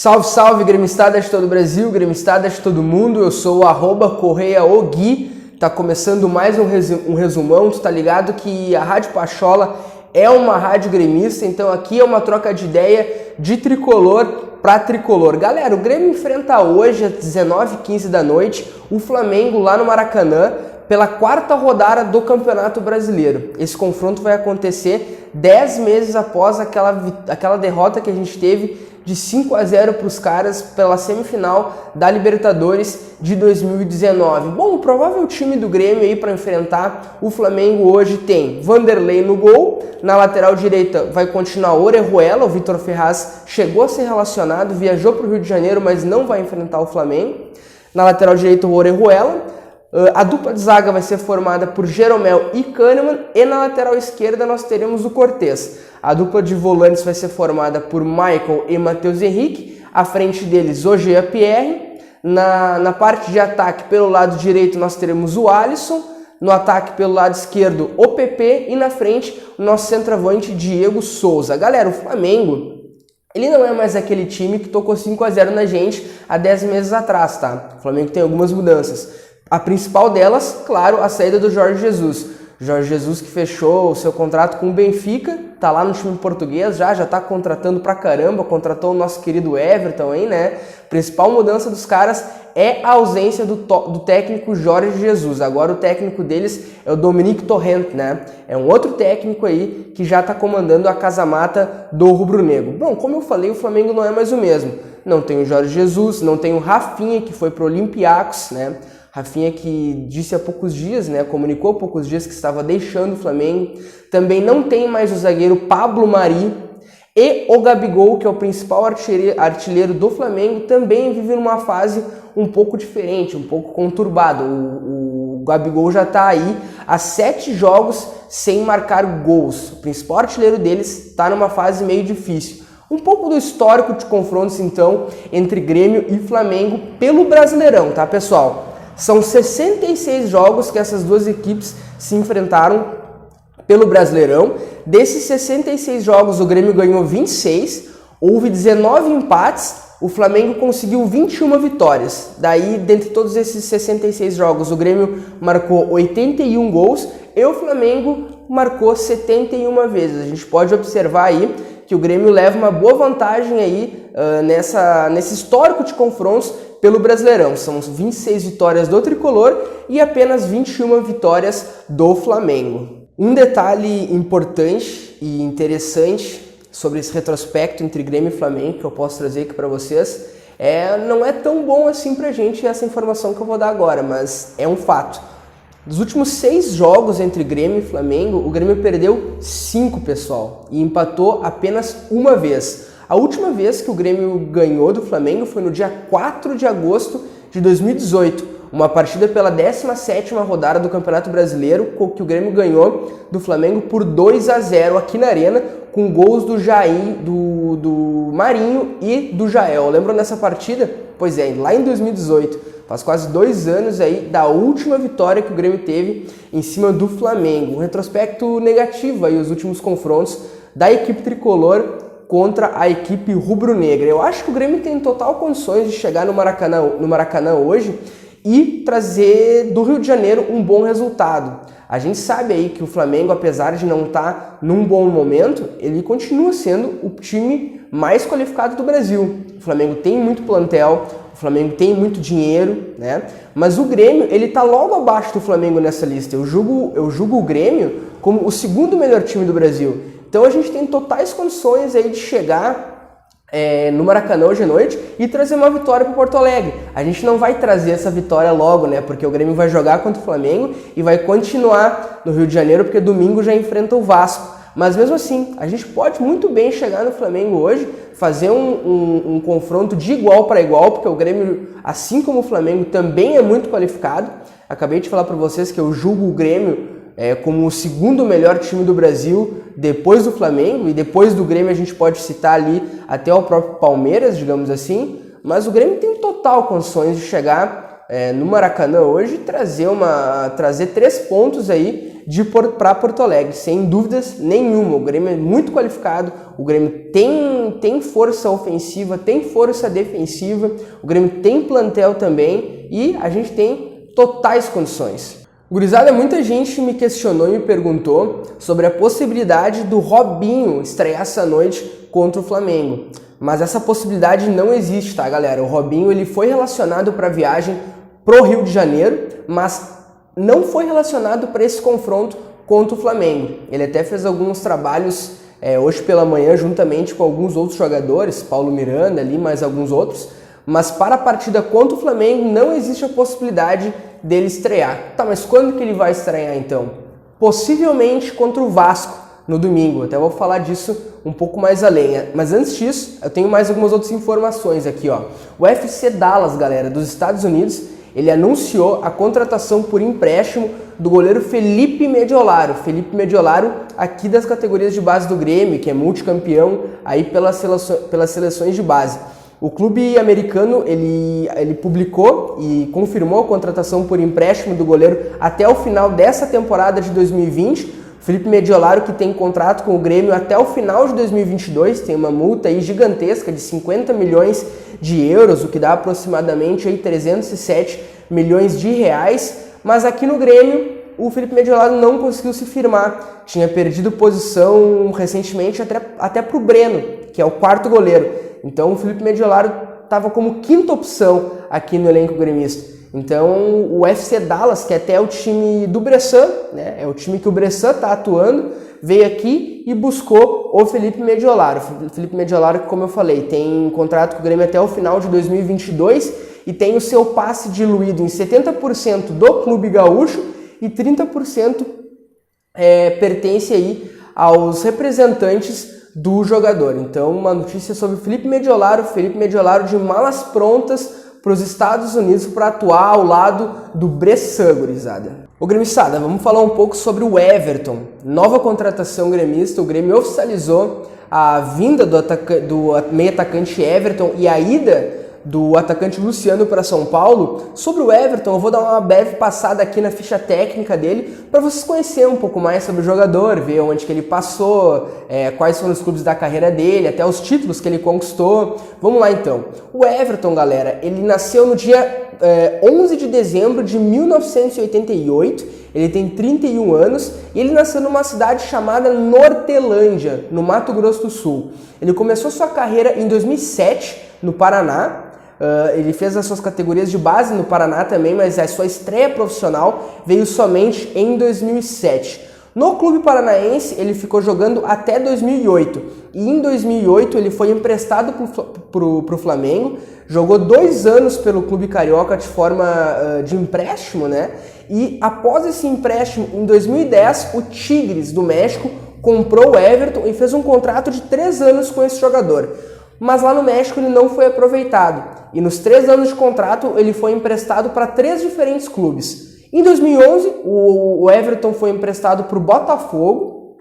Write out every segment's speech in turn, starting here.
Salve, salve, gremistada de todo o Brasil, gremistada de todo mundo, eu sou o @correiaogui, tá começando mais um resumão, tu tá ligado que a Rádio Pachola é uma rádio gremista, então aqui é uma troca de ideia de tricolor para tricolor. Galera, o Grêmio enfrenta hoje às 19h15 da noite o Flamengo lá no Maracanã pela quarta rodada do Campeonato Brasileiro. Esse confronto vai acontecer 10 meses após aquela derrota que a gente teve de 5-0 para os caras pela semifinal da Libertadores de 2019. Bom, o provável time do Grêmio aí para enfrentar o Flamengo hoje tem Vanderlei no gol, na lateral direita vai continuar Orejuela, o Vitor Ferraz chegou a ser relacionado, viajou para o Rio de Janeiro, mas não vai enfrentar o Flamengo. Na lateral direita o Orejuela, a dupla de zaga vai ser formada por Jeromel e Kahneman, e na lateral esquerda nós teremos o Cortez. A dupla de volantes vai ser formada por Michael e Matheus Henrique, à frente deles o Jean-Pierre. Na parte de ataque, pelo lado direito, nós teremos o Alisson, no ataque pelo lado esquerdo o PP e na frente o nosso centroavante Diego Souza. Galera, o Flamengo, ele não é mais aquele time que tocou 5-0 na gente há 10 meses atrás, tá? O Flamengo tem algumas mudanças. A principal delas, claro, a saída do Jorge Jesus. Jorge Jesus que fechou o seu contrato com o Benfica, tá lá no time português, já tá contratando pra caramba, contratou o nosso querido Everton aí, né? Principal mudança dos caras é a ausência do técnico Jorge Jesus. Agora o técnico deles é o Dominique Torrent, né? É um outro técnico aí que já tá comandando a casa-mata do rubro-negro. Bom, como eu falei, o Flamengo não é mais o mesmo. Não tem o Jorge Jesus, não tem o Rafinha, que foi pro Olympiacos, né? Rafinha que disse há poucos dias, né, comunicou há poucos dias que estava deixando o Flamengo. Também não tem mais o zagueiro Pablo Mari, e o Gabigol, que é o principal artilheiro do Flamengo, também vive numa fase um pouco diferente, um pouco conturbada. O Gabigol já está aí há 7 jogos sem marcar gols. O principal artilheiro deles está numa fase meio difícil. Um pouco do histórico de confrontos, então, entre Grêmio e Flamengo pelo Brasileirão, tá, pessoal? São 66 jogos que essas duas equipes se enfrentaram pelo Brasileirão. Desses 66 jogos, o Grêmio ganhou 26, houve 19 empates, o Flamengo conseguiu 21 vitórias. Daí, dentre todos esses 66 jogos, o Grêmio marcou 81 gols e o Flamengo marcou 71 vezes. A gente pode observar aí que o Grêmio leva uma boa vantagem aí nesse histórico de confrontos pelo Brasileirão. São 26 vitórias do Tricolor e apenas 21 vitórias do Flamengo. Um detalhe importante e interessante sobre esse retrospecto entre Grêmio e Flamengo que eu posso trazer aqui para vocês não é tão bom assim pra gente essa informação que eu vou dar agora, mas é um fato. Dos últimos 6 jogos entre Grêmio e Flamengo, o Grêmio perdeu 5, pessoal, e empatou apenas uma vez. A última vez que o Grêmio ganhou do Flamengo foi no dia 4 de agosto de 2018, uma partida pela 17ª rodada do Campeonato Brasileiro, que o Grêmio ganhou do Flamengo por 2-0 aqui na Arena, com gols do Jair, do Marinho e do Jael. Lembram dessa partida? Pois é, lá em 2018. Faz quase 2 anos aí da última vitória que o Grêmio teve em cima do Flamengo. Um retrospecto negativo aí, os últimos confrontos da equipe tricolor contra a equipe rubro-negra. Eu acho que o Grêmio tem total condições de chegar no Maracanã hoje e trazer do Rio de Janeiro um bom resultado. A gente sabe aí que o Flamengo, apesar de não estar num bom momento, ele continua sendo o time mais qualificado do Brasil. O Flamengo tem muito plantel, o Flamengo tem muito dinheiro, né? Mas o Grêmio, ele tá logo abaixo do Flamengo nessa lista. Eu julgo o Grêmio como o segundo melhor time do Brasil. Então a gente tem totais condições aí de chegar no Maracanã hoje à noite e trazer uma vitória para Porto Alegre. A gente não vai trazer essa vitória logo, né? Porque o Grêmio vai jogar contra o Flamengo e vai continuar no Rio de Janeiro, porque domingo já enfrenta o Vasco. Mas mesmo assim, a gente pode muito bem chegar no Flamengo hoje, fazer um confronto de igual para igual, porque o Grêmio, assim como o Flamengo, também é muito qualificado. Acabei de falar para vocês que eu julgo o Grêmio como o segundo melhor time do Brasil depois do Flamengo, e depois do Grêmio a gente pode citar ali até o próprio Palmeiras, digamos assim, mas o Grêmio tem total condições de chegar no Maracanã hoje, trazer 3 pontos aí para Porto Alegre, sem dúvidas nenhuma. O Grêmio é muito qualificado, o Grêmio tem força ofensiva, tem força defensiva, o Grêmio tem plantel também e a gente tem totais condições. Gurizada, muita gente me questionou e me perguntou sobre a possibilidade do Robinho estrear essa noite contra o Flamengo. Mas essa possibilidade não existe, tá, galera? O Robinho ele foi relacionado para a viagem pro Rio de Janeiro, mas não foi relacionado para esse confronto contra o Flamengo. Ele até fez alguns trabalhos hoje pela manhã, juntamente com alguns outros jogadores, Paulo Miranda ali, mais alguns outros, mas para a partida contra o Flamengo não existe a possibilidade dele estrear. Tá, mas quando que ele vai estrear então? Possivelmente contra o Vasco, no domingo. Até vou falar disso um pouco mais além. Mas antes disso, eu tenho mais algumas outras informações aqui, ó. O FC Dallas, galera, dos Estados Unidos, ele anunciou a contratação por empréstimo do goleiro Felipe Mediolaro. Felipe Mediolaro, aqui das categorias de base do Grêmio, que é multicampeão aí pelas seleções de base. O clube americano, ele publicou e confirmou a contratação por empréstimo do goleiro até o final dessa temporada de 2020. Felipe Mediolaro, que tem contrato com o Grêmio até o final de 2022, tem uma multa aí gigantesca de 50 milhões de euros, o que dá aproximadamente aí 307 milhões de reais, mas aqui no Grêmio o Felipe Mediolaro não conseguiu se firmar, tinha perdido posição recentemente até para o Breno, que é o 4º goleiro, então o Felipe Mediolaro estava como 5ª opção aqui no elenco gremista. Então o FC Dallas, que até é o time do Bressan, né, é o time que o Bressan está atuando, veio aqui e buscou o Felipe Mediolaro. Felipe Mediolaro, que, como eu falei, tem contrato com o Grêmio até o final de 2022 e tem o seu passe diluído em 70% do clube gaúcho e 30% pertence aí aos representantes do jogador. Então, uma notícia sobre o Felipe Mediolaro de malas prontas para os Estados Unidos para atuar ao lado do Bressan, gurizada. Ô gremista, vamos falar um pouco sobre o Everton. Nova contratação gremista, o Grêmio oficializou a vinda do meio atacante Everton e a ida do atacante Luciano para São Paulo. Sobre o Everton, eu vou dar uma breve passada aqui na ficha técnica dele para vocês conhecerem um pouco mais sobre o jogador, ver onde que ele passou, quais foram os clubes da carreira dele, até os títulos que ele conquistou. Vamos lá então. O Everton, galera, ele nasceu no dia 11 de dezembro de 1988, ele tem 31 anos e ele nasceu numa cidade chamada Nortelândia, no Mato Grosso do Sul. Ele começou sua carreira em 2007 no Paraná. Ele fez as suas categorias de base no Paraná também, mas a sua estreia profissional veio somente em 2007. No clube paranaense, ele ficou jogando até 2008. E em 2008 ele foi emprestado para o Flamengo, jogou 2 anos pelo clube carioca de forma de empréstimo, né? E após esse empréstimo, em 2010, o Tigres do México comprou o Everton e fez um contrato de 3 anos com esse jogador. Mas lá no México ele não foi aproveitado. E nos 3 anos de contrato ele foi emprestado para 3 diferentes clubes. Em 2011, o Everton foi emprestado para o Botafogo,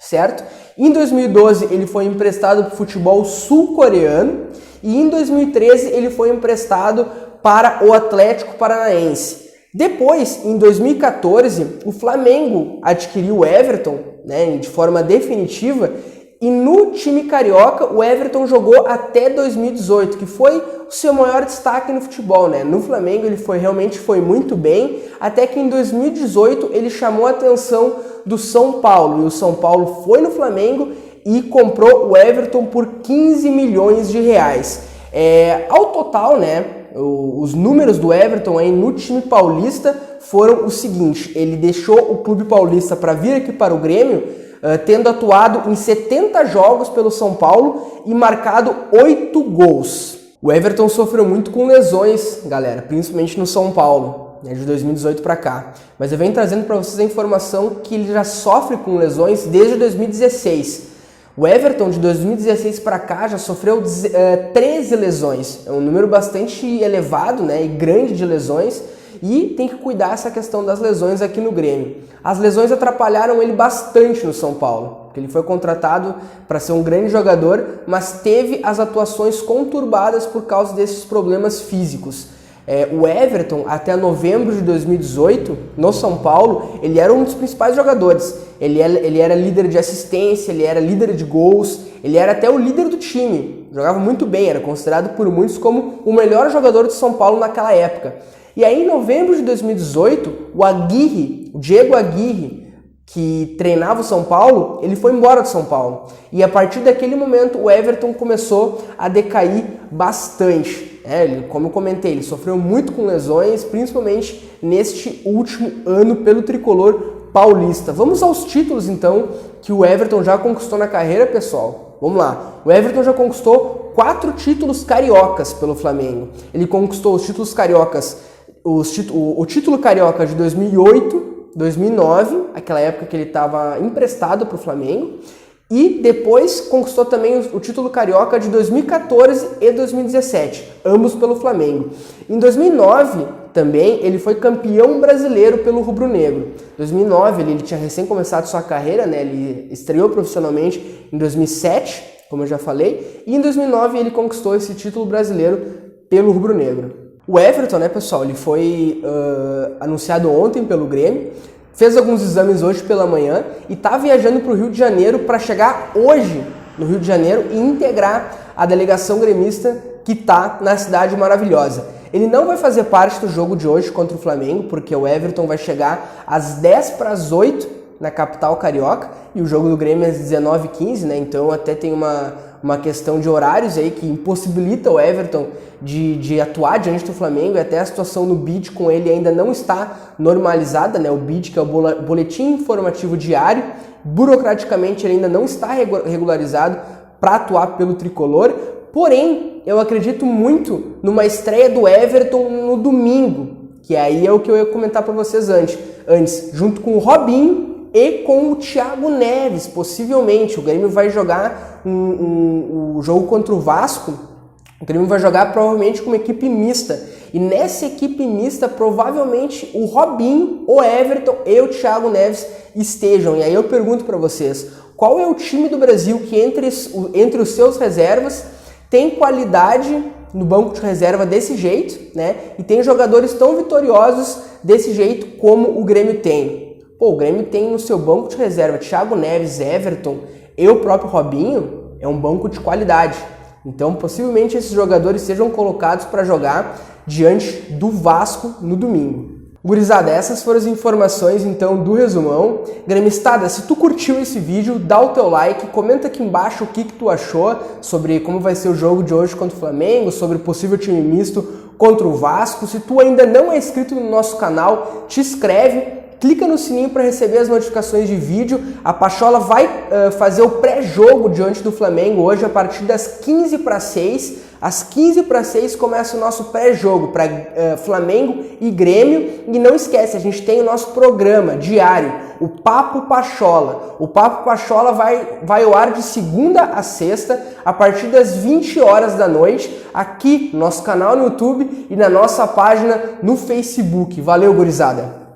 certo? Em 2012 ele foi emprestado para o futebol sul-coreano. E em 2013 ele foi emprestado para o Atlético Paranaense. Depois, em 2014, o Flamengo adquiriu o Everton, né, de forma definitiva. E no time carioca, o Everton jogou até 2018, que foi o seu maior destaque no futebol, né? No Flamengo ele realmente foi muito bem, até que em 2018 ele chamou a atenção do São Paulo. E o São Paulo foi no Flamengo e comprou o Everton por 15 milhões de reais. Ao total, né, os números do Everton aí no time paulista foram o seguinte: ele deixou o clube paulista para vir aqui para o Grêmio, tendo atuado em 70 jogos pelo São Paulo e marcado 8 gols. O Everton sofreu muito com lesões, galera, principalmente no São Paulo, né, de 2018 para cá. Mas eu venho trazendo para vocês a informação que ele já sofre com lesões desde 2016. O Everton, de 2016 para cá, já sofreu 13 lesões. É um número bastante elevado, né, e grande de lesões. E tem que cuidar essa questão das lesões aqui no Grêmio. As lesões atrapalharam ele bastante no São Paulo, porque ele foi contratado para ser um grande jogador, mas teve as atuações conturbadas por causa desses problemas físicos. O Everton, até novembro de 2018, no São Paulo, ele era um dos principais jogadores. Ele era líder de assistência, ele era líder de gols, ele era até o líder do time. Jogava muito bem, era considerado por muitos como o melhor jogador de São Paulo naquela época. E aí, em novembro de 2018, o Diego Aguirre, que treinava o São Paulo, ele foi embora do São Paulo. E a partir daquele momento, o Everton começou a decair bastante. Como eu comentei, ele sofreu muito com lesões, principalmente neste último ano pelo tricolor paulista. Vamos aos títulos, então, que o Everton já conquistou na carreira, pessoal. Vamos lá. O Everton já conquistou 4 títulos cariocas pelo Flamengo. Ele conquistou os títulos cariocas, o título carioca de 2008, 2009, aquela época que ele estava emprestado para o Flamengo, e depois conquistou também o título carioca de 2014 e 2017, ambos pelo Flamengo. Em 2009 também ele foi campeão brasileiro pelo rubro-negro. Em 2009 ele tinha recém começado sua carreira, né? Ele estreou profissionalmente em 2007, como eu já falei, e em 2009 ele conquistou esse título brasileiro pelo rubro-negro. O Everton, né, pessoal, ele foi anunciado ontem pelo Grêmio, fez alguns exames hoje pela manhã e está viajando para o Rio de Janeiro para chegar hoje no Rio de Janeiro e integrar a delegação gremista que está na Cidade Maravilhosa. Ele não vai fazer parte do jogo de hoje contra o Flamengo, porque o Everton vai chegar às 10 para as 8 na capital carioca e o jogo do Grêmio é às 19h15, né? Então até tem uma questão de horários aí que impossibilita o Everton de atuar diante do Flamengo, e até a situação no BID com ele ainda não está normalizada, né? O BID, que é o Boletim Informativo Diário, burocraticamente ele ainda não está regularizado para atuar pelo tricolor, porém eu acredito muito numa estreia do Everton no domingo, que aí é o que eu ia comentar para vocês antes, junto com o Robinho e com o Thiago Neves, possivelmente. O Grêmio vai jogar o jogo contra o Vasco. O Grêmio vai jogar provavelmente com uma equipe mista. E nessa equipe mista, provavelmente o Robinho, o Everton e o Thiago Neves estejam. E aí eu pergunto para vocês, qual é o time do Brasil que entre os seus reservas tem qualidade no banco de reserva desse jeito, né? E tem jogadores tão vitoriosos desse jeito como o Grêmio tem? O Grêmio tem no seu banco de reserva Thiago Neves, Everton e o próprio Robinho. É um banco de qualidade. Então, possivelmente, esses jogadores sejam colocados para jogar diante do Vasco no domingo. Gurizada, essas foram as informações, então, do resumão. Gremistada, se tu curtiu esse vídeo, dá o teu like, comenta aqui embaixo o que tu achou sobre como vai ser o jogo de hoje contra o Flamengo, sobre o possível time misto contra o Vasco. Se tu ainda não é inscrito no nosso canal, te inscreve. Clica no sininho para receber as notificações de vídeo. A Pachola vai fazer o pré-jogo diante do Flamengo hoje a partir das 15 para 6. Às 15 para 6 começa o nosso pré-jogo para Flamengo e Grêmio. E não esquece, a gente tem o nosso programa diário, o Papo Pachola. O Papo Pachola vai ao ar de segunda a sexta, a partir das 20 horas da noite, aqui no nosso canal no YouTube e na nossa página no Facebook. Valeu, gurizada!